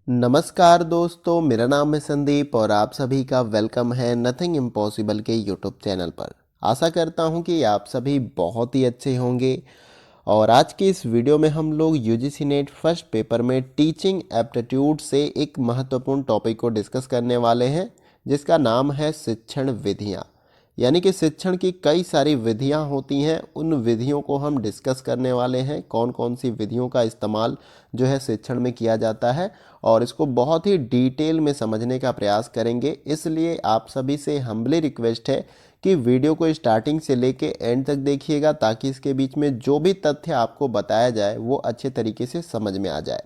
नमस्कार दोस्तों, मेरा नाम है संदीप और आप सभी का वेलकम है नथिंग इम्पॉसिबल के यूट्यूब चैनल पर। आशा करता हूं कि आप सभी बहुत ही अच्छे होंगे। और आज की इस वीडियो में हम लोग यूजीसी नेट फर्स्ट पेपर में टीचिंग एप्टीट्यूड से एक महत्वपूर्ण टॉपिक को डिस्कस करने वाले हैं, जिसका नाम है शिक्षण विधियां। यानी कि शिक्षण की कई सारी विधियां होती हैं, उन विधियों को हम डिस्कस करने वाले हैं। कौन कौन सी विधियों का इस्तेमाल जो है शिक्षण में किया जाता है, और इसको बहुत ही डिटेल में समझने का प्रयास करेंगे। इसलिए आप सभी से हम्बली रिक्वेस्ट है कि वीडियो को स्टार्टिंग से लेके एंड तक देखिएगा, ताकि इसके बीच में जो भी तथ्य आपको बताया जाए वो अच्छे तरीके से समझ में आ जाए।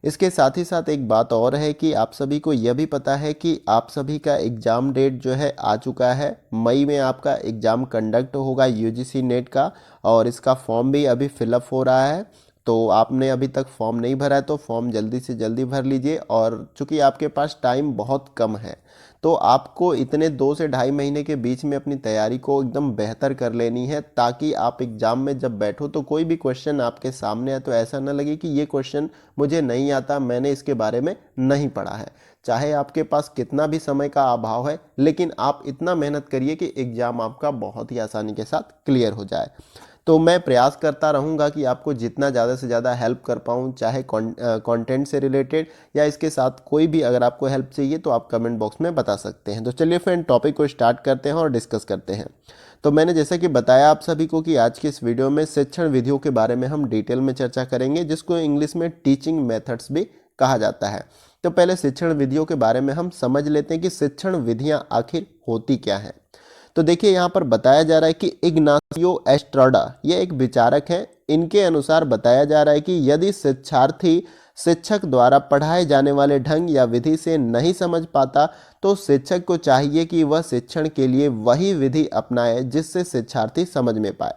इसके साथ ही साथ एक बात और है कि आप सभी को यह भी पता है कि आप सभी का एग्ज़ाम डेट जो है आ चुका है। मई में आपका एग्ज़ाम कंडक्ट होगा यूजीसी नेट का, और इसका फॉर्म भी अभी फिलअप हो रहा है। तो आपने अभी तक फॉर्म नहीं भरा है तो फॉर्म जल्दी से जल्दी भर लीजिए। और चूंकि आपके पास टाइम बहुत कम है, तो आपको इतने 2 से ढाई महीने के बीच में अपनी तैयारी को एकदम बेहतर कर लेनी है, ताकि आप एग्ज़ाम में जब बैठो तो कोई भी क्वेश्चन आपके सामने है तो ऐसा ना लगे कि ये क्वेश्चन मुझे नहीं आता, मैंने इसके बारे में नहीं पढ़ा है। चाहे आपके पास कितना भी समय का अभाव है, लेकिन आप इतना मेहनत करिए कि एग्ज़ाम आपका बहुत ही आसानी के साथ क्लियर हो जाए। तो मैं प्रयास करता रहूँगा कि आपको जितना ज़्यादा से ज़्यादा हेल्प कर पाऊँ, चाहे कंटेंट से रिलेटेड या इसके साथ कोई भी अगर आपको हेल्प चाहिए तो आप कमेंट बॉक्स में बता सकते हैं। तो चलिए फ्रेंड, टॉपिक को स्टार्ट करते हैं और डिस्कस करते हैं। तो मैंने जैसा कि बताया आप सभी को कि आज की इस वीडियो में शिक्षण विधियों के बारे में हम डिटेल में चर्चा करेंगे, जिसको इंग्लिश में टीचिंग मेथड्स भी कहा जाता है। तो पहले शिक्षण विधियों के बारे में हम समझ लेते हैं कि शिक्षण विधियाँ आखिर होती क्या हैं। तो देखिए, यहाँ पर बताया जा रहा है कि इग्नासियो एस्ट्राडा ये एक विचारक हैं। इनके अनुसार बताया जा रहा है कि यदि शिक्षार्थी शिक्षक द्वारा पढ़ाए जाने वाले ढंग या विधि से नहीं समझ पाता, तो शिक्षक को चाहिए कि वह शिक्षण के लिए वही विधि अपनाए जिससे शिक्षार्थी समझ में पाए।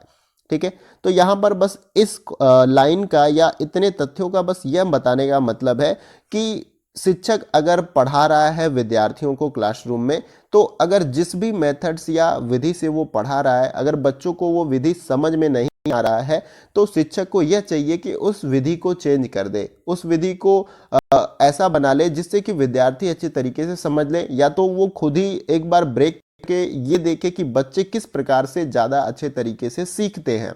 ठीक है, तो यहाँ पर बस इस लाइन का या इतने तथ्यों का बस यह बताने का मतलब है कि शिक्षक अगर पढ़ा रहा है विद्यार्थियों को क्लासरूम में, तो अगर जिस भी मेथड्स या विधि से वो पढ़ा रहा है, अगर बच्चों को वो विधि समझ में नहीं आ रहा है, तो शिक्षक को यह चाहिए कि उस विधि को चेंज कर दे, उस विधि को ऐसा बना ले जिससे कि विद्यार्थी अच्छे तरीके से समझ ले, या तो वो खुद ही एक बार ब्रेक के ये देखे कि बच्चे किस प्रकार से ज़्यादा अच्छे तरीके से सीखते हैं,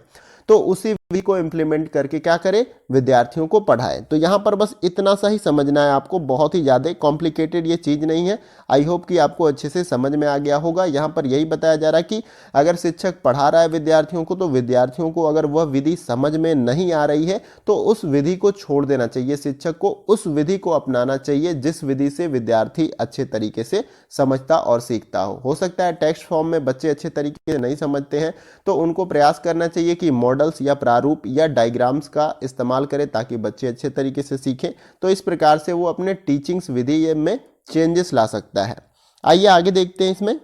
तो उसी विधि को इम्प्लीमेंट करके क्या करे, विद्यार्थियों को पढ़ाए। तो यहाँ पर बस इतना सा ही समझना है आपको, बहुत ही ज़्यादा कॉम्प्लिकेटेड ये चीज़ नहीं है। आई होप कि आपको अच्छे से समझ में आ गया होगा। यहाँ पर यही बताया जा रहा है कि अगर शिक्षक पढ़ा रहा है विद्यार्थियों को, तो विद्यार्थियों को अगर वह विधि समझ में नहीं आ रही है तो उस विधि को छोड़ देना चाहिए। शिक्षक को उस विधि को अपनाना चाहिए जिस विधि से विद्यार्थी अच्छे तरीके से समझता और सीखता हो सकता है टेक्स्ट फॉर्म में बच्चे अच्छे तरीके से नहीं समझते हैं, तो उनको प्रयास करना चाहिए कि मॉडल्स या प्रारूप या डायग्राम्स का इस्तेमाल करें, ताकि बच्चे अच्छे तरीके से सीखें। तो इस प्रकार से वो अपने टीचिंग्स विधि में चेंजेस ला सकता है। आइए आगे देखते हैं। इसमें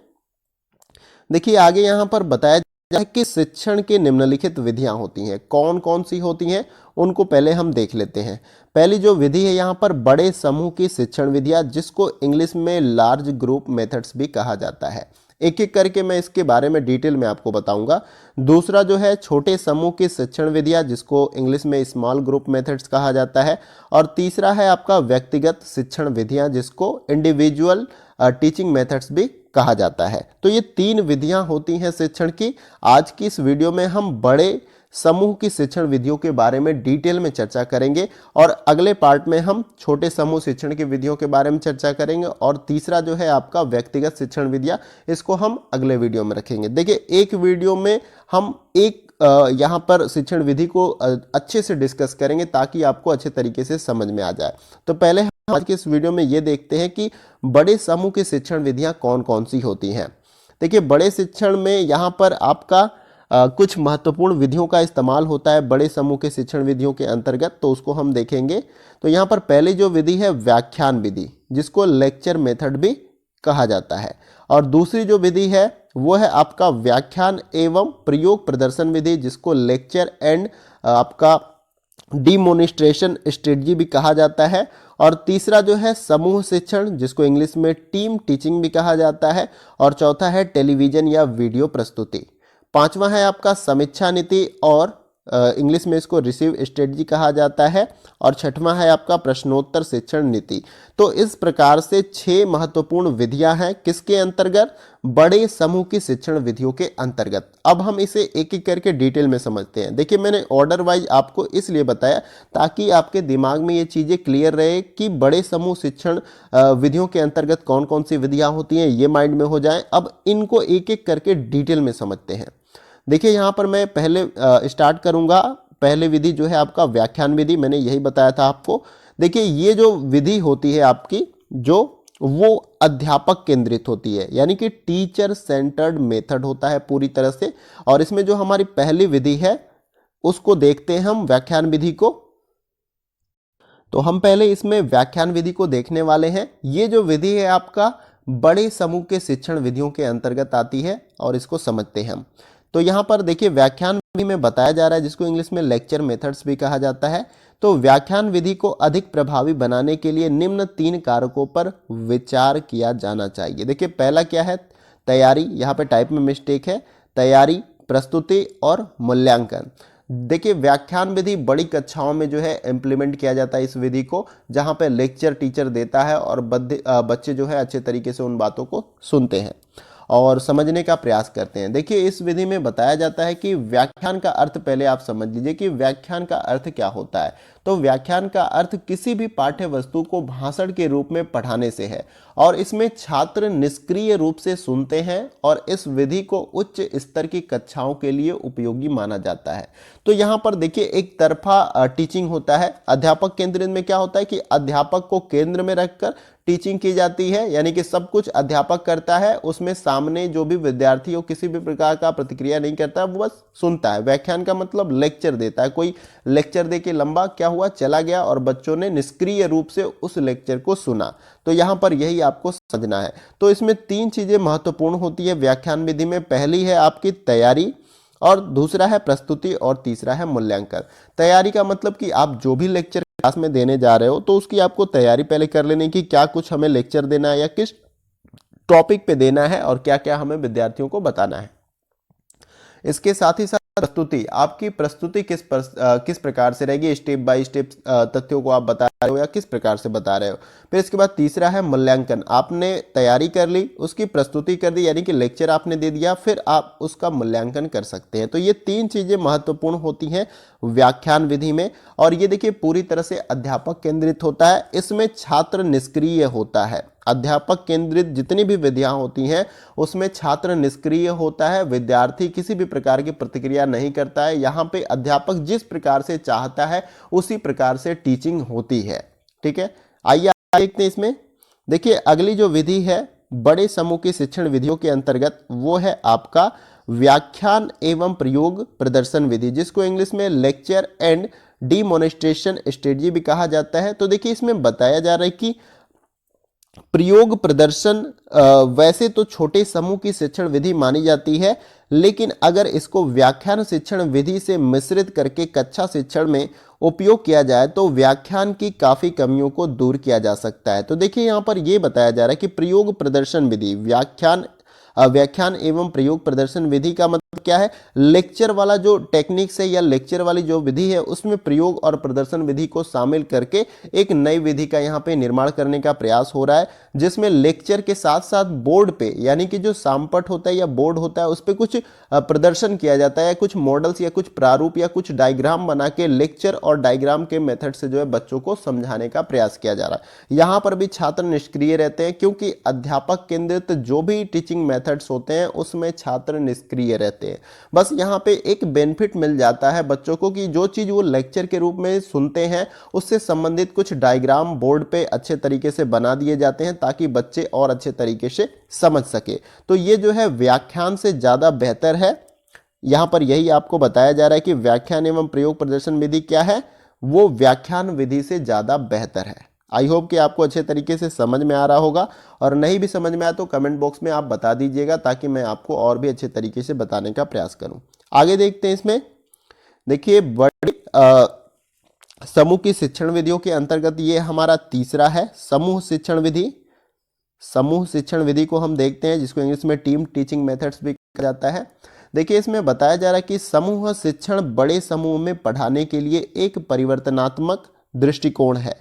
देखिए, आगे यहाँ पर बताया जाए कि शिक्षण की निम्नलिखित विधियां होती हैं। कौन कौन सी होती हैं उनको पहले हम देख लेते हैं। पहली जो विधि है यहाँ पर बड़े समूह की शिक्षण विधियां, जिसको इंग्लिश में लार्ज ग्रुप मेथड्स भी कहा जाता है। एक एक करके मैं इसके बारे में डिटेल में आपको बताऊंगा। दूसरा जो है छोटे समूह की शिक्षण विधियां, जिसको इंग्लिश में स्मॉल ग्रुप मेथड्स कहा जाता है। और तीसरा है आपका व्यक्तिगत शिक्षण विधियां, जिसको इंडिविजुअल टीचिंग मेथड्स भी कहा जाता है। तो ये 3 विधियां होती हैं शिक्षण की। आज की इस वीडियो में हम बड़े समूह की शिक्षण विधियों के बारे में डिटेल में चर्चा करेंगे, और अगले पार्ट में हम छोटे समूह शिक्षण की विधियों के बारे में चर्चा करेंगे, और तीसरा जो है आपका व्यक्तिगत शिक्षण विधियां, इसको हम अगले वीडियो में रखेंगे। देखिए, एक वीडियो में हम एक यहाँ पर शिक्षण विधि को अच्छे से डिस्कस करेंगे, ताकि आपको अच्छे तरीके से समझ में आ जाए। तो पहले हम आज के इस वीडियो में ये देखते हैं कि बड़े समूह की शिक्षण विधियां कौन कौन सी होती हैं। देखिए, बड़े शिक्षण में यहाँ पर आपका कुछ महत्वपूर्ण विधियों का इस्तेमाल होता है बड़े समूह के शिक्षण विधियों के अंतर्गत, तो उसको हम देखेंगे। तो यहाँ पर पहली जो विधि है व्याख्यान विधि, जिसको लेक्चर मेथड भी कहा जाता है। और दूसरी जो विधि है वो है आपका व्याख्यान एवं प्रयोग प्रदर्शन विधि, जिसको लेक्चर एंड आपका डिमोनिस्ट्रेशन स्ट्रेटजी भी कहा जाता है। और तीसरा जो है समूह शिक्षण, जिसको इंग्लिश में टीम टीचिंग भी कहा जाता है। और चौथा है टेलीविजन या वीडियो प्रस्तुति। पांचवा है आपका समीक्षा नीति और इंग्लिश में इसको रिसीव स्ट्रेटजी कहा जाता है। और छठवां है आपका प्रश्नोत्तर शिक्षण नीति। तो इस प्रकार से 6 महत्वपूर्ण विधियां हैं किसके अंतर्गत, बड़े समूह की शिक्षण विधियों के अंतर्गत। अब हम इसे एक एक करके डिटेल में समझते हैं। देखिए मैंने ऑर्डर वाइज आपको इसलिए बताया ताकि आपके दिमाग में ये चीजें क्लियर रहे कि बड़े समूह शिक्षण विधियों के अंतर्गत कौन कौन सी विधियां होती हैं, ये माइंड में हो जाए। अब इनको एक एक करके डिटेल में समझते हैं। देखिए यहाँ पर मैं पहले स्टार्ट करूंगा। पहले विधि जो है आपका व्याख्यान विधि, मैंने यही बताया था आपको। देखिए ये जो विधि होती है आपकी, जो वो अध्यापक केंद्रित होती है, यानी कि टीचर सेंटर्ड मेथड होता है पूरी तरह से। और इसमें जो हमारी पहली विधि है उसको देखते हैं हम, व्याख्यान विधि को। तो हम पहले इसमें व्याख्यान विधि को देखने वाले हैं। ये जो विधि है आपका बड़े समूह के शिक्षण विधियों के अंतर्गत आती है और इसको समझते हैं हम। तो यहाँ पर देखिए व्याख्यान विधि में बताया जा रहा है, जिसको इंग्लिश में लेक्चर मेथड्स भी कहा जाता है। तो व्याख्यान विधि को अधिक प्रभावी बनाने के लिए निम्न 3 कारकों पर विचार किया जाना चाहिए। देखिए पहला क्या है, तैयारी। यहाँ पे टाइप में मिस्टेक है, तैयारी, प्रस्तुति और मूल्यांकन। देखिए व्याख्यान विधि बड़ी कक्षाओं में जो है इम्प्लीमेंट किया जाता है इस विधि को, जहां पे लेक्चर टीचर देता है और बच्चे जो है अच्छे तरीके से उन बातों को सुनते हैं और समझने का प्रयास करते हैं। देखिए इस विधि में बताया जाता है कि व्याख्यान का अर्थ, पहले आप समझ लीजिए कि व्याख्यान का अर्थ क्या होता है। तो व्याख्यान का अर्थ किसी भी पाठ्य वस्तु को भाषण के रूप में पढ़ाने से है, और इसमें छात्र निष्क्रिय रूप से सुनते हैं और इस विधि को उच्च स्तर की कक्षाओं के लिए उपयोगी माना जाता है। तो यहाँ पर देखिए एक तरफा टीचिंग होता है। अध्यापक केंद्रित में क्या होता है कि अध्यापक को केंद्र में रखकर टीचिंग की जाती है, यानी कि सब कुछ अध्यापक करता है, उसमें सामने जो भी विद्यार्थी हो किसी भी प्रकार का प्रतिक्रिया नहीं करता, वो बस सुनता है। व्याख्यान का मतलब लेक्चर देता है, कोई लेक्चर दे के लंबा क्या हुआ चला गया और बच्चों ने निष्क्रिय रूप से उस लेक्चर को सुना। तो यहाँ पर यही आपको समझना है। तो इसमें 3 चीजें महत्वपूर्ण होती है व्याख्यान विधि में। पहली है आपकी तैयारी, और दूसरा है प्रस्तुति, और तीसरा है मूल्यांकन। तैयारी का मतलब कि आप जो भी लेक्चर क्लास में देने जा रहे हो तो उसकी आपको तैयारी पहले कर लेनी कि क्या कुछ हमें लेक्चर देना है या किस टॉपिक पे देना है और क्या क्या हमें विद्यार्थियों को बताना है। इसके साथ ही साथ प्रस्तुति, आपकी प्रस्तुति किस प्रकार से रहेगी, स्टेप बाय स्टेप तथ्यों को आप बता रहे हो या किस प्रकार से बता रहे हो। फिर इसके बाद तीसरा है मूल्यांकन। आपने तैयारी कर ली, उसकी प्रस्तुति कर दी, यानी कि लेक्चर आपने दे दिया, फिर आप उसका मूल्यांकन कर सकते हैं। तो ये 3 चीजें महत्वपूर्ण होती हैं व्याख्यान विधि में। और ये देखिए पूरी तरह से अध्यापक केंद्रित होता है, इसमें छात्र निष्क्रिय होता है। अध्यापक केंद्रित जितनी भी विधियां होती हैं उसमें छात्र निष्क्रिय होता है, विद्यार्थी किसी भी प्रकार की प्रतिक्रिया नहीं करता है। यहाँ पे अध्यापक जिस प्रकार से चाहता है उसी प्रकार से टीचिंग होती है। ठीक है, आइए देखते हैं इसमें। देखिए अगली जो विधि है बड़े समूह की शिक्षण विधियों के अंतर्गत, वो है आपका व्याख्यान एवं प्रयोग प्रदर्शन विधि, जिसको इंग्लिश में लेक्चर एंड डिमॉन्स्ट्रेशन स्ट्रेटजी भी कहा जाता है। तो देखिए इसमें बताया जा रहा है कि प्रयोग प्रदर्शन वैसे तो छोटे समूह की शिक्षण विधि मानी जाती है, लेकिन अगर इसको व्याख्यान शिक्षण विधि से मिश्रित करके कक्षा शिक्षण में उपयोग किया जाए तो व्याख्यान की काफी कमियों को दूर किया जा सकता है। तो देखिए यहाँ पर यह बताया जा रहा है कि प्रयोग प्रदर्शन विधि, व्याख्यान एवं प्रयोग प्रदर्शन विधि का मतलब क्या है, लेक्चर वाला जो टेक्निक्स है या लेक्चर वाली जो विधि है उसमें प्रयोग और प्रदर्शन विधि को शामिल करके एक नई विधि का यहाँ पे निर्माण करने का प्रयास हो रहा है, जिसमें लेक्चर के साथ साथ बोर्ड पे, यानी कि जो सामपट होता है या बोर्ड होता है उस पर कुछ प्रदर्शन किया जाता है, कुछ मॉडल्स या कुछ प्रारूप या कुछ डायग्राम बना के लेक्चर और डायग्राम के मेथड से जो है बच्चों को समझाने का प्रयास किया जा रहा है। यहाँ पर भी छात्र निष्क्रिय रहते हैं, क्योंकि अध्यापक केंद्रित जो भी टीचिंग मेथड्स होते हैं उसमें छात्र निष्क्रिय रहते हैं। बस यहाँ पे एक बेनिफिट मिल जाता है बच्चों को कि जो चीज वो लेक्चर के रूप में सुनते हैं उससे संबंधित कुछ डायग्राम बोर्ड पे अच्छे तरीके से बना दिए जाते हैं ताकि बच्चे और अच्छे तरीके से समझ सके। तो ये जो है व्याख्यान से ज्यादा बेहतर है। यहाँ पर यही आपको बताया जा रहा है कि व्याख्यान एवं प्रयोग प्रदर्शन विधि क्या है, वो व्याख्यान विधि से ज्यादा बेहतर है। आई होप कि आपको अच्छे तरीके से समझ में आ रहा होगा, और नहीं भी समझ में आया तो कमेंट बॉक्स में आप बता दीजिएगा ताकि मैं आपको और भी अच्छे तरीके से बताने का प्रयास करूं। आगे देखते हैं इसमें। देखिए बड़ी समूह की शिक्षण विधियों के अंतर्गत ये हमारा तीसरा है समूह शिक्षण विधि। समूह शिक्षण विधि को हम देखते हैं, जिसको इंग्लिश में टीम टीचिंग मेथड्स भी कहा जाता है। देखिए इसमें बताया जा रहा है कि समूह शिक्षण बड़े समूह में पढ़ाने के लिए एक परिवर्तनात्मक दृष्टिकोण है,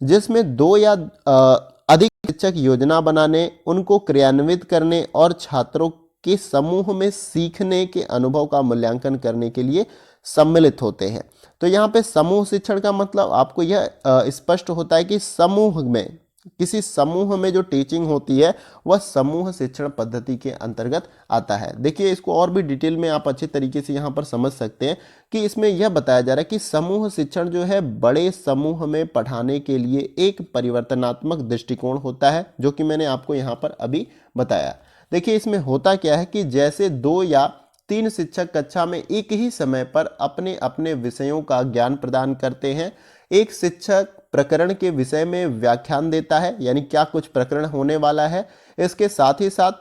जिसमें दो या अधिक शिक्षक योजना बनाने, उनको क्रियान्वित करने और छात्रों के समूह में सीखने के अनुभव का मूल्यांकन करने के लिए सम्मिलित होते हैं। तो यहाँ पे समूह शिक्षण का मतलब आपको यह स्पष्ट होता है कि समूह में, किसी समूह में जो टीचिंग होती है वह समूह शिक्षण पद्धति के अंतर्गत आता है। देखिए इसको और भी डिटेल में आप अच्छे तरीके से यहाँ पर समझ सकते हैं कि इसमें यह बताया जा रहा है कि समूह शिक्षण जो है बड़े समूह में पढ़ाने के लिए एक परिवर्तनात्मक दृष्टिकोण होता है, जो कि मैंने आपको यहाँ पर अभी बताया। देखिए इसमें होता क्या है कि जैसे 2 या 3 शिक्षक कक्षा में एक ही समय पर अपने अपने विषयों का ज्ञान प्रदान करते हैं। एक शिक्षक प्रकरण के विषय में व्याख्यान देता है, यानी क्या कुछ प्रकरण होने वाला है, इसके साथ ही साथ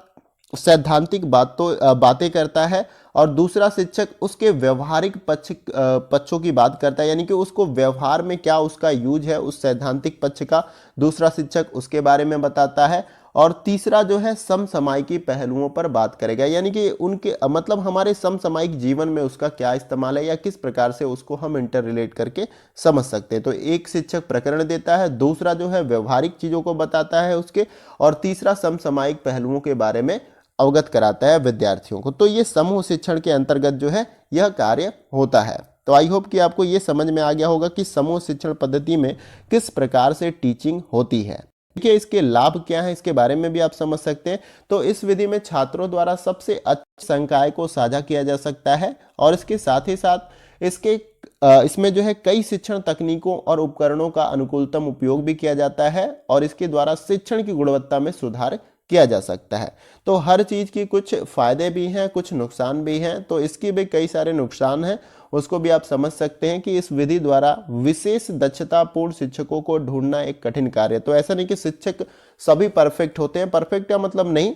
सैद्धांतिक बातें करता है, और दूसरा शिक्षक उसके व्यवहारिक पक्षों की बात करता है, यानी कि उसको व्यवहार में क्या उसका यूज है उस सैद्धांतिक पक्ष का, दूसरा शिक्षक उसके बारे में बताता है, और तीसरा जो है समसामयिकी पहलुओं पर बात करेगा, यानी कि उनके मतलब हमारे समसामयिक जीवन में उसका क्या इस्तेमाल है या किस प्रकार से उसको हम इंटर रिलेट करके समझ सकते हैं। तो एक शिक्षक प्रकरण देता है, दूसरा जो है व्यवहारिक चीज़ों को बताता है उसके, और तीसरा समसामयिक पहलुओं के बारे में अवगत कराता है विद्यार्थियों को। तो ये समूह शिक्षण के अंतर्गत जो है यह कार्य होता है। तो आई होप कि आपको ये समझ में आ गया होगा कि समूह शिक्षण पद्धति में किस प्रकार से टीचिंग होती है। देखिए इसके लाभ क्या हैं, इसके बारे में भी आप समझ सकते हैं। तो इस विधि में छात्रों द्वारा सबसे अच्छी संकाय को साझा किया जा सकता है, और इसके साथ ही साथ इसमें जो है कई शिक्षण तकनीकों और उपकरणों का अनुकूलतम उपयोग भी किया जाता है, और इसके द्वारा शिक्षण की गुणवत्ता में सुधार किया जा सकता है। तो हर चीज़ की कुछ फायदे भी हैं, कुछ नुकसान भी हैं। तो इसके भी कई सारे नुकसान हैं, उसको भी आप समझ सकते हैं कि इस विधि द्वारा विशेष दक्षतापूर्ण शिक्षकों को ढूंढना एक कठिन कार्य है। तो ऐसा नहीं कि शिक्षक सभी परफेक्ट होते हैं, परफेक्ट का मतलब नहीं,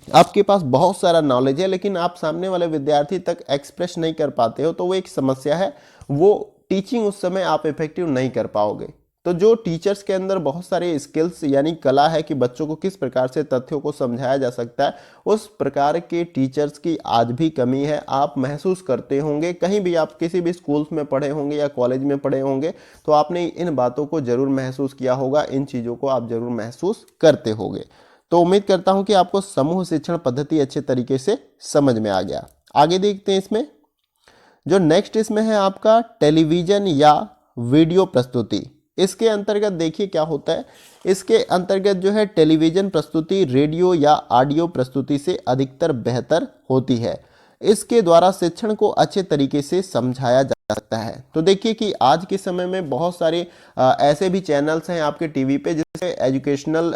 आपके पास बहुत सारा नॉलेज है लेकिन आप सामने वाले विद्यार्थी तक एक्सप्रेस नहीं कर पाते हो, तो वो एक समस्या है। वो टीचिंग उस समय आप इफेक्टिव नहीं कर पाओगे। तो जो टीचर्स के अंदर बहुत सारे स्किल्स यानी कला है कि बच्चों को किस प्रकार से तथ्यों को समझाया जा सकता है, उस प्रकार के टीचर्स की आज भी कमी है। आप महसूस करते होंगे, कहीं भी आप किसी भी स्कूल्स में पढ़े होंगे या कॉलेज में पढ़े होंगे, तो आपने इन बातों को जरूर महसूस किया होगा, इन चीज़ों को आप जरूर महसूस करते होंगे। तो उम्मीद करता हूं कि आपको समूह शिक्षण पद्धति अच्छे तरीके से समझ में आ गया। आगे देखते हैं इसमें जो नेक्स्ट इसमें है आपका टेलीविजन या वीडियो प्रस्तुति। इसके अंतर्गत देखिए क्या होता है, इसके अंतर्गत जो है टेलीविजन प्रस्तुति रेडियो या ऑडियो प्रस्तुति से अधिकतर बेहतर होती है। इसके द्वारा शिक्षण को अच्छे तरीके से समझाया जा सकता है। तो देखिए कि आज के समय में बहुत सारे ऐसे भी चैनल्स हैं आपके टीवी पे जिससे एजुकेशनल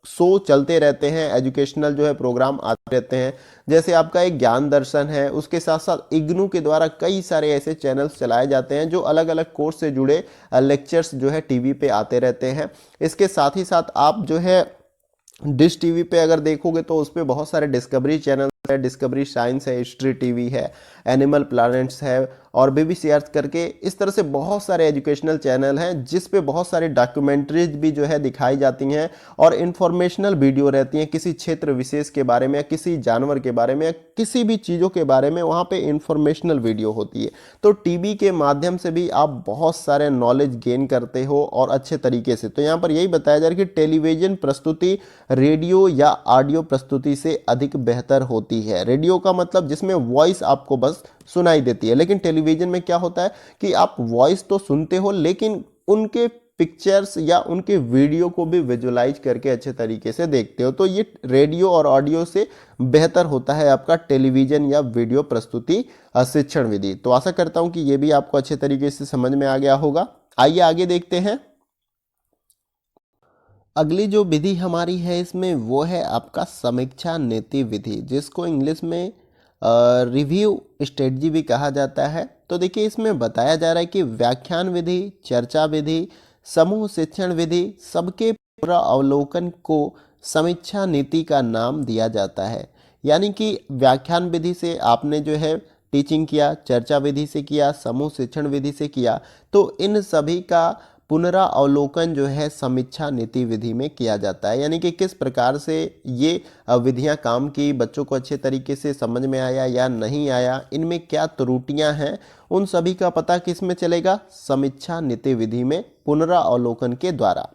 शो चलते रहते हैं, एजुकेशनल जो है प्रोग्राम आते रहते हैं। जैसे आपका एक ज्ञान दर्शन है, उसके साथ साथ इग्नू के द्वारा कई सारे ऐसे चैनल्स चलाए जाते हैं जो अलग अलग कोर्स से जुड़े लेक्चर्स जो है टीवी पे आते रहते हैं। इसके साथ ही साथ आप जो है डिश टीवी पे अगर देखोगे तो उस पर बहुत सारे डिस्कवरी चैनल है, डिस्कवरी साइंस है, हिस्ट्री टीवी है, एनिमल प्लैनेट्स है, और BBC अर्थ करके इस तरह से बहुत सारे एजुकेशनल चैनल हैं जिस पे बहुत सारे डॉक्यूमेंट्रीज भी जो है दिखाई जाती हैं, और इन्फॉर्मेशनल वीडियो रहती हैं किसी क्षेत्र विशेष के बारे में, किसी जानवर के बारे में, किसी भी चीज़ों के बारे में, वहाँ पे इन्फॉर्मेशनल वीडियो होती है। तो टीवी के माध्यम से भी आप बहुत सारे नॉलेज गेन करते हो और अच्छे तरीके से। तो यहाँ पर यही बताया जा रहा है कि टेलीविजन प्रस्तुति रेडियो या ऑडियो प्रस्तुति से अधिक बेहतर होती है। रेडियो का मतलब जिसमें वॉइस आपको बस सुनाई देती है, लेकिन टेलीविजन में क्या होता है कि आप वॉइस तो सुनते हो लेकिन उनके पिक्चर्स या उनके वीडियो को भी विजुलाइज करके अच्छे तरीके से देखते हो। तो ये रेडियो और ऑडियो से बेहतर होता है आपका टेलीविजन या वीडियो प्रस्तुति शिक्षण विधि। तो आशा करता हूं कि ये भी आपको अच्छे तरीके से समझ में आ गया होगा। आइए आगे देखते हैं। अगली जो विधि हमारी है इसमें वो है आपका समीक्षा नीति विधि, जिसको इंग्लिश में रिव्यू स्ट्रेटजी भी कहा जाता है। तो देखिए इसमें बताया जा रहा है कि व्याख्यान विधि, चर्चा विधि, समूह शिक्षण विधि सबके पूरा अवलोकन को समीक्षा नीति का नाम दिया जाता है। यानी कि व्याख्यान विधि से आपने जो है टीचिंग किया, चर्चा विधि से किया, समूह शिक्षण विधि से किया, तो इन सभी का पुनरावलोकन जो है समीक्षा नीति विधि में किया जाता है, यानी कि किस प्रकार से ये विधियां काम की, बच्चों को अच्छे तरीके से समझ में आया या नहीं आया, इनमें क्या त्रुटियां हैं, उन सभी का पता किस में चलेगा, समीक्षा नीति विधि में पुनरावलोकन के द्वारा।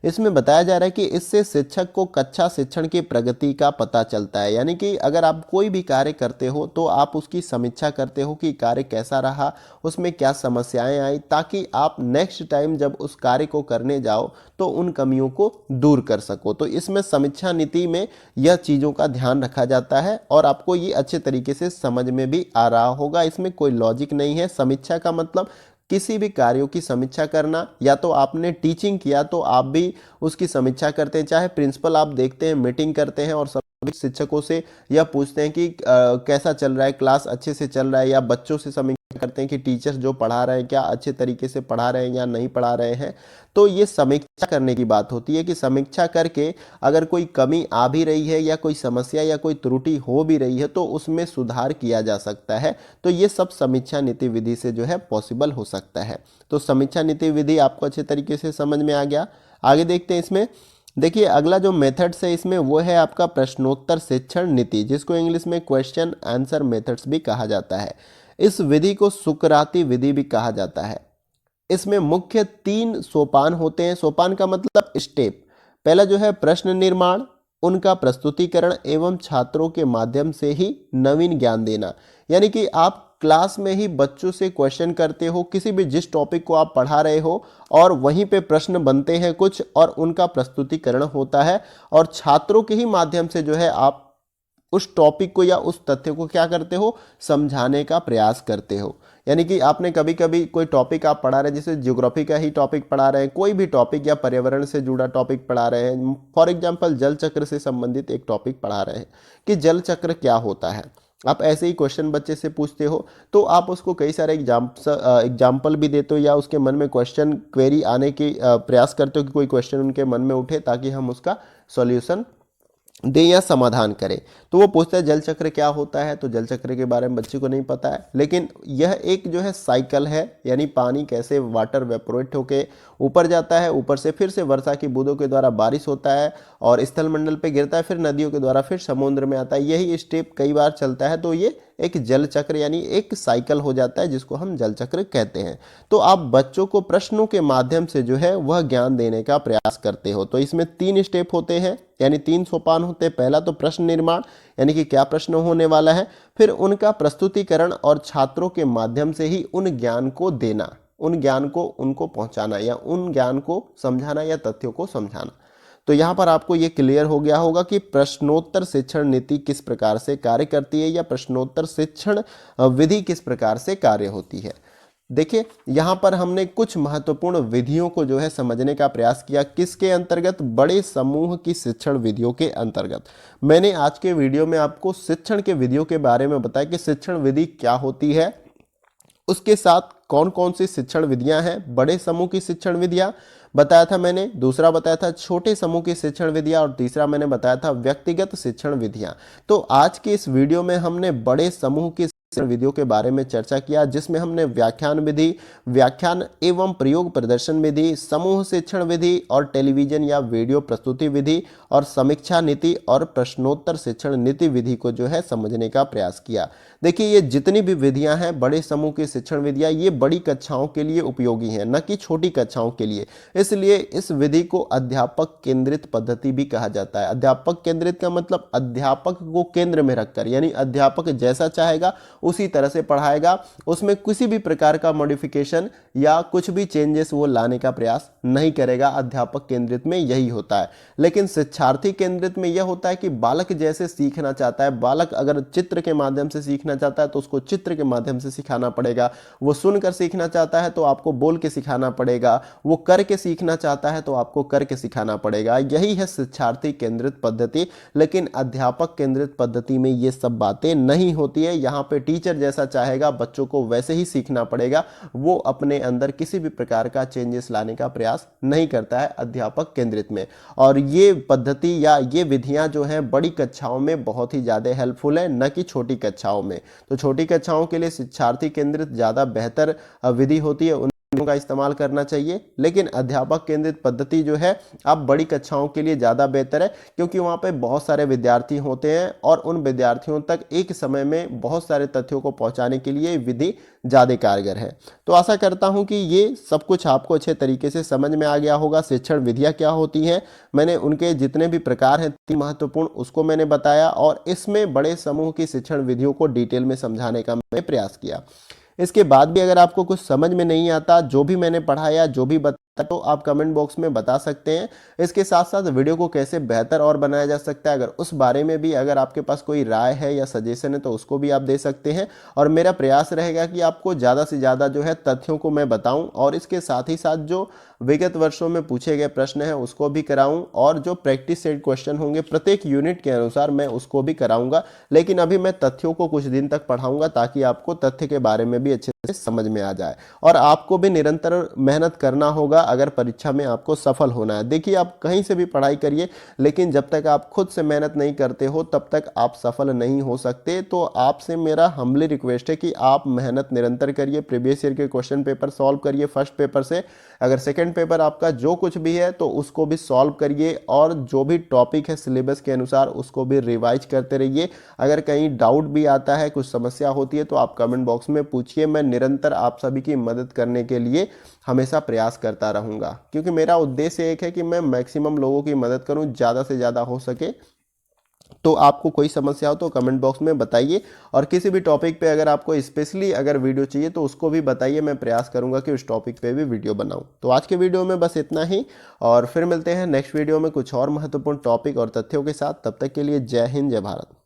इसमें बताया जा रहा है कि इससे शिक्षक को कक्षा शिक्षण की प्रगति का पता चलता है, यानी कि अगर आप कोई भी कार्य करते हो तो आप उसकी समीक्षा करते हो कि कार्य कैसा रहा, उसमें क्या समस्याएं आई, ताकि आप नेक्स्ट टाइम जब उस कार्य को करने जाओ तो उन कमियों को दूर कर सको। तो इसमें समीक्षा नीति में यह चीज़ों का ध्यान रखा जाता है और आपको ये अच्छे तरीके से समझ में भी आ रहा होगा। इसमें कोई लॉजिक नहीं है। समीक्षा का मतलब किसी भी कार्यों की समीक्षा करना, या तो आपने टीचिंग किया तो आप भी उसकी समीक्षा करते हैं। चाहे प्रिंसिपल आप देखते हैं मीटिंग करते हैं और सभी शिक्षकों से यह पूछते हैं कि कैसा चल रहा है, क्लास अच्छे से चल रहा है, या बच्चों से समीक्षा करते हैं कि टीचर्स जो पढ़ा रहे हैं क्या अच्छे तरीके से पढ़ा रहे हैं या नहीं पढ़ा रहे हैं। तो ये समीक्षा करने की बात होती है कि समीक्षा करके अगर कोई कमी आ भी रही है या कोई समस्या या कोई त्रुटि हो भी रही है तो उसमें सुधार किया जा सकता है। तो ये सब समीक्षा नीति विधि से जो है पॉसिबल हो सकता है। तो समीक्षा नीति विधि आपको अच्छे तरीके से समझ में आ गया। आगे देखते हैं। इसमें देखिए अगला जो मेथड्स है इसमें वो है आपका प्रश्नोत्तर शिक्षण नीति, जिसको इंग्लिश में क्वेश्चन आंसर मेथड्स भी कहा जाता है। इस विधि को सुकराती विधि भी कहा जाता है। इसमें मुख्य 3 सोपान होते हैं। सोपान का मतलब स्टेप। पहला जो है प्रश्न निर्माण, उनका प्रस्तुतिकरण एवं छात्रों के माध्यम से ही नवीन ज्ञान देना, यानी कि आप क्लास में ही बच्चों से क्वेश्चन करते हो, किसी भी जिस टॉपिक को आप पढ़ा रहे हो, और वहीं पे प्रश्न बनते हैं कुछ और उनका प्रस्तुतिकरण होता है, और छात्रों के ही माध्यम से जो है आप उस टॉपिक को या उस तथ्य को क्या करते हो, समझाने का प्रयास करते हो। यानी कि आपने कभी कभी कोई टॉपिक आप पढ़ा रहे हैं, जैसे ज्योग्राफी का ही टॉपिक पढ़ा रहे हैं, कोई भी टॉपिक या पर्यावरण से जुड़ा टॉपिक पढ़ा रहे हैं, फॉर एग्जांपल जल चक्र से संबंधित एक टॉपिक पढ़ा रहे हैं कि जल चक्र क्या होता है। आप ऐसे ही क्वेश्चन बच्चे से पूछते हो तो आप उसको कई सारे एग्जाम्पल भी देते हो या उसके मन में क्वेश्चन क्वेरी आने की प्रयास करते हो कि कोई क्वेश्चन उनके मन में उठे ताकि हम उसका सॉल्यूशन दें या समाधान करें। तो वो पूछता है जल चक्र क्या होता है, तो जल चक्र के बारे में बच्चे को नहीं पता है, लेकिन यह एक जो है साइकिल है, यानी पानी कैसे वाटर वेपोरेट होके ऊपर जाता है, ऊपर से फिर से वर्षा की बूंदों के द्वारा बारिश होता है और स्थल मंडल पे गिरता है, फिर नदियों के द्वारा फिर समुद्र में आता है। यही स्टेप कई बार चलता है, तो ये एक जल चक्र यानी एक साइकिल हो जाता है जिसको हम जल चक्र कहते हैं। तो आप बच्चों को प्रश्नों के माध्यम से जो है वह ज्ञान देने का प्रयास करते हो। तो इसमें 3 स्टेप होते हैं, यानी 3 सोपान होते हैं। पहला तो प्रश्न निर्माण, यानी कि क्या प्रश्न होने वाला है, फिर उनका प्रस्तुतिकरण और छात्रों के माध्यम से ही उन ज्ञान को देना, उन ज्ञान को उनको पहुंचाना या उन ज्ञान को समझाना या तथ्यों को समझाना। तो यहाँ पर आपको ये क्लियर हो गया होगा कि प्रश्नोत्तर शिक्षण नीति किस प्रकार से कार्य करती है या प्रश्नोत्तर शिक्षण विधि किस प्रकार से कार्य होती है। देखिए यहाँ पर हमने कुछ महत्वपूर्ण विधियों को जो है समझने का प्रयास किया। किसके अंतर्गत? बड़े समूह की शिक्षण विधियों के अंतर्गत। मैंने आज के वीडियो में आपको शिक्षण के विधियों के बारे में बताया कि शिक्षण विधि क्या होती है, उसके साथ कौन कौन सी शिक्षण विधियां हैं। बड़े समूह की शिक्षण विधियां बताया था मैंने, दूसरा बताया था छोटे समूह की शिक्षण विधियां, और तीसरा मैंने बताया था व्यक्तिगत शिक्षण विधियां। तो आज के इस वीडियो में हमने बड़े समूह की शिक्षण विधियों के बारे में चर्चा किया, जिसमें हमने व्याख्यान विधि, व्याख्यान एवं प्रयोग प्रदर्शन विधि, समूह शिक्षण विधि और टेलीविजन या वीडियो प्रस्तुति विधि और समीक्षा नीति और प्रश्नोत्तर शिक्षण नीति विधि को जो है समझने का प्रयास किया। देखिए ये जितनी भी विधियां हैं, बड़े समूह की शिक्षण विधियां, ये बड़ी कक्षाओं के लिए उपयोगी हैं, न कि छोटी कक्षाओं के लिए। इसलिए इस विधि को अध्यापक केंद्रित पद्धति भी कहा जाता है। अध्यापक केंद्रित का मतलब अध्यापक को केंद्र में रखकर, यानी अध्यापक जैसा चाहेगा उसी तरह से पढ़ाएगा, उसमें किसी भी प्रकार का मॉडिफिकेशन या कुछ भी चेंजेस वो लाने का प्रयास नहीं करेगा। अध्यापक केंद्रित में यही होता है। लेकिन शिक्षार्थी केंद्रित में यह होता है कि बालक जैसे सीखना चाहता है, बालक अगर चित्र के माध्यम से सीखना चाहता है तो उसको चित्र के माध्यम से सिखाना पड़ेगा, वो सुनकर सीखना चाहता है तो आपको बोल के सिखाना पड़ेगा, वो करके सीखना चाहता है तो आपको करके सिखाना पड़ेगा। यही है शिक्षार्थी केंद्रित पद्धति। लेकिन अध्यापक केंद्रित पद्धति में ये सब बातें नहीं होती है। यहाँ पे टीचर जैसा चाहेगा बच्चों को वैसे ही सीखना पड़ेगा, वो अपने अंदर किसी भी प्रकार का चेंजेस लाने का प्रयास नहीं करता है अध्यापक केंद्रित में। और ये पद्धति या ये विधियां जो हैं बड़ी कक्षाओं में बहुत ही ज़्यादा हेल्पफुल है, न कि छोटी कक्षाओं में। तो छोटी कक्षाओं के लिए शिक्षार्थी केंद्रित ज़्यादा बेहतर विधि होती है, उन का इस्तेमाल करना चाहिए। लेकिन अध्यापक केंद्रित पद्धति जो है अब बड़ी कक्षाओं के लिए ज़्यादा बेहतर है, क्योंकि वहाँ पे बहुत सारे विद्यार्थी होते हैं और उन विद्यार्थियों तक एक समय में बहुत सारे तथ्यों को पहुँचाने के लिए विधि ज़्यादा कारगर है। तो आशा करता हूँ कि ये सब कुछ आपको अच्छे तरीके से समझ में आ गया होगा। शिक्षण विधियाँ क्या होती हैं, मैंने उनके जितने भी प्रकार हैं तीन महत्वपूर्ण उसको मैंने बताया, और इसमें बड़े समूह की शिक्षण विधियों को डिटेल में समझाने का मैंने प्रयास किया। इसके बाद भी अगर आपको कुछ समझ में नहीं आता, जो भी मैंने पढ़ाया, जो भी बताया, तो आप कमेंट बॉक्स में बता सकते हैं। इसके साथ साथ वीडियो को कैसे बेहतर और बनाया जा सकता है, अगर उस बारे में भी अगर आपके पास कोई राय है या सजेशन है तो उसको भी आप दे सकते हैं। और मेरा प्रयास रहेगा कि आपको ज़्यादा से ज़्यादा जो है तथ्यों को मैं बताऊं, और इसके साथ ही साथ जो विगत वर्षों में पूछे गए प्रश्न हैं उसको भी कराऊं, और जो प्रैक्टिस सेट क्वेश्चन होंगे प्रत्येक यूनिट के अनुसार मैं उसको भी कराऊंगा। लेकिन अभी मैं तथ्यों को कुछ दिन तक पढ़ाऊंगा, ताकि आपको तथ्य के बारे में भी अच्छे से समझ में आ जाए। और आपको भी निरंतर मेहनत करना होगा अगर परीक्षा में आपको सफल होना है। देखिए, आप कहीं से भी पढ़ाई करिए, लेकिन जब तक आप खुद से मेहनत नहीं करते हो तब तक आप सफल नहीं हो सकते। तो आपसे मेरा हम्बली रिक्वेस्ट है कि आप मेहनत निरंतर करिए, प्रीवियस ईयर के क्वेश्चन पेपर सॉल्व करिए फर्स्ट पेपर से। अगर सेकंड पेपर आपका जो कुछ भी है तो उसको भी सॉल्व करिए, और जो भी टॉपिक है सिलेबस के अनुसार उसको भी रिवाइज करते रहिए। अगर कहीं डाउट भी आता है, कुछ समस्या होती है, तो आप कमेंट बॉक्स में पूछिए। मैं निरंतर आप सभी की मदद करने के लिए हमेशा प्रयास करता रहूँगा, क्योंकि मेरा उद्देश्य एक है कि मैं मैक्सिमम लोगों की मदद करूँ, ज़्यादा से ज़्यादा हो सके। तो आपको कोई समस्या हो तो कमेंट बॉक्स में बताइए, और किसी भी टॉपिक पे अगर आपको स्पेशली अगर वीडियो चाहिए तो उसको भी बताइए। मैं प्रयास करूंगा कि उस टॉपिक पे भी वीडियो बनाऊं। तो आज के वीडियो में बस इतना ही, और फिर मिलते हैं नेक्स्ट वीडियो में कुछ और महत्वपूर्ण टॉपिक और तथ्यों के साथ। तब तक के लिए जय हिंद, जय भारत।